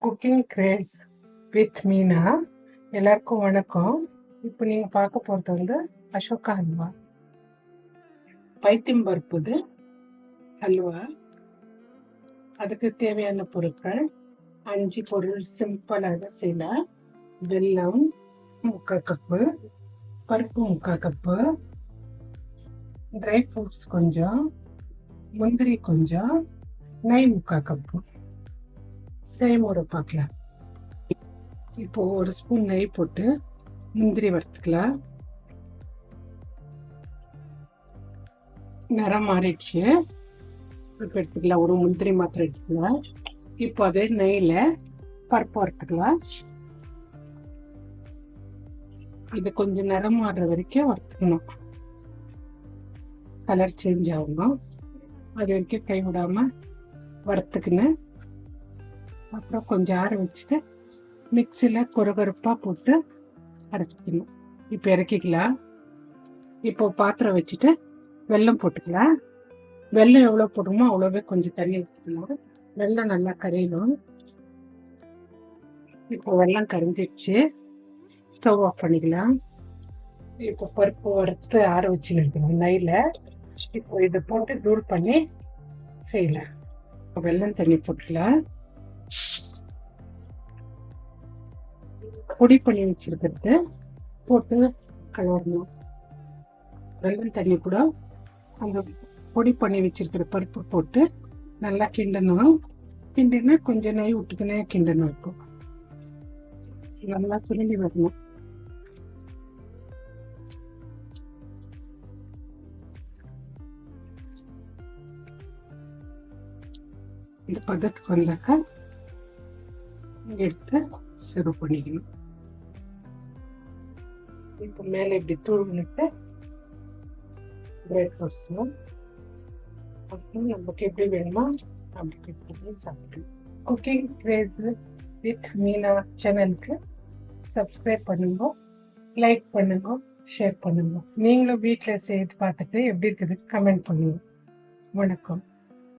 Cooking grace with Meena. எல்லாருக்கும் வணக்கம். இப்போ நீங்கள் பார்க்க போகிறது அசோகா ஹல்வா. பைத்தியம் பருப்புது ஹல்வா. அதுக்கு தேவையான பொருட்கள் 5 பொருள் சிம்பிளாக செய்யலாம். வெல்லம் 3/4 கப்பு, பருப்பு 3/4 கப்பு, ட்ரை ஃப்ரூட்ஸ் கொஞ்சம், முந்திரி கொஞ்சம், நெய் 3/4 கப்பு. செய்முறை பார்க்கலாம். இப்போ 1 ஸ்பூன் நெய் போட்டு முந்திரி வறுத்துக்கலாம். நிறம் மாறிடுச்சு. இப்போ எடுத்துக்கலாம். ஒரு முந்திரி மாத்திரம் எடுத்துக்கலாம். இப்போ அதே நெய்ல பருப்பு வறுத்துக்கலாம். இது கொஞ்சம் நிறம் மாறுற வரைக்கும் வறுத்துக்கணும். கலர் சேஞ்ச் ஆகணும். அது வரைக்கும் கைவிடாம வறுத்துக்கணும். அப்புறம் கொஞ்சம் ஆற வச்சுட்டு மிக்சியில் கொரகொரப்பாக போட்டு அரைச்சிக்கணும். இப்போ இறக்கிக்கலாம். இப்போ பாத்திரம் வச்சுட்டு வெல்லம் போட்டுக்கலாம். வெல்லம் எவ்வளோ போடுமோ அவ்வளோவே கொஞ்சம் தண்ணி ஊற்றிக்கலாம். வெல்லம் நல்லா கரையணும். இப்போ வெல்லம் கரைஞ்சிடுச்சு. ஸ்டவ் ஆஃப் பண்ணிக்கலாம். இப்போ பருப்பு வறுத்து ஆற வச்சுன்னு இருக்கணும் நெய்யில். இப்போ இதை போட்டு தூள் பண்ணி செய்யலாம். வெல்லம் தண்ணி போட்டுக்கலாம். பொடி பண்ணி வச்சிருக்கிறது போட்டு கலரணும். வெல்லம் தண்ணி கூட அந்த பொடி பண்ணி வச்சிருக்கிற பருப்பு போட்டு நல்லா கிண்டணும். கிண்டினா கொஞ்சம் நெய் விட்டுக்கினே கிண்டணும். இருக்கும் நல்லா சுருண்டி வரணும். இந்த பதத்துக்கு வந்தாக்கா எடுத்து சர்வ் பண்ணிக்கணும். இப்போ மேலே இப்படி தூள்னிட்டு ட்ரை ஃப்ரூட்ஸ் அப்புறம் நமக்கு எப்படி வேணுமோ அப்படி கட் பண்ணி சாப்பிடணும். குக்கிங் கிரேஸ் வித் மீனா சேனலுக்கு சப்ஸ்கிரைப் பண்ணுங்க, லைக் பண்ணுங்க, ஷேர் பண்ணுங்க. நீங்களும் வீட்டில் செய்து பார்த்துட்டு எப்படி இருக்குது கமெண்ட் பண்ணுங்க. வணக்கம்.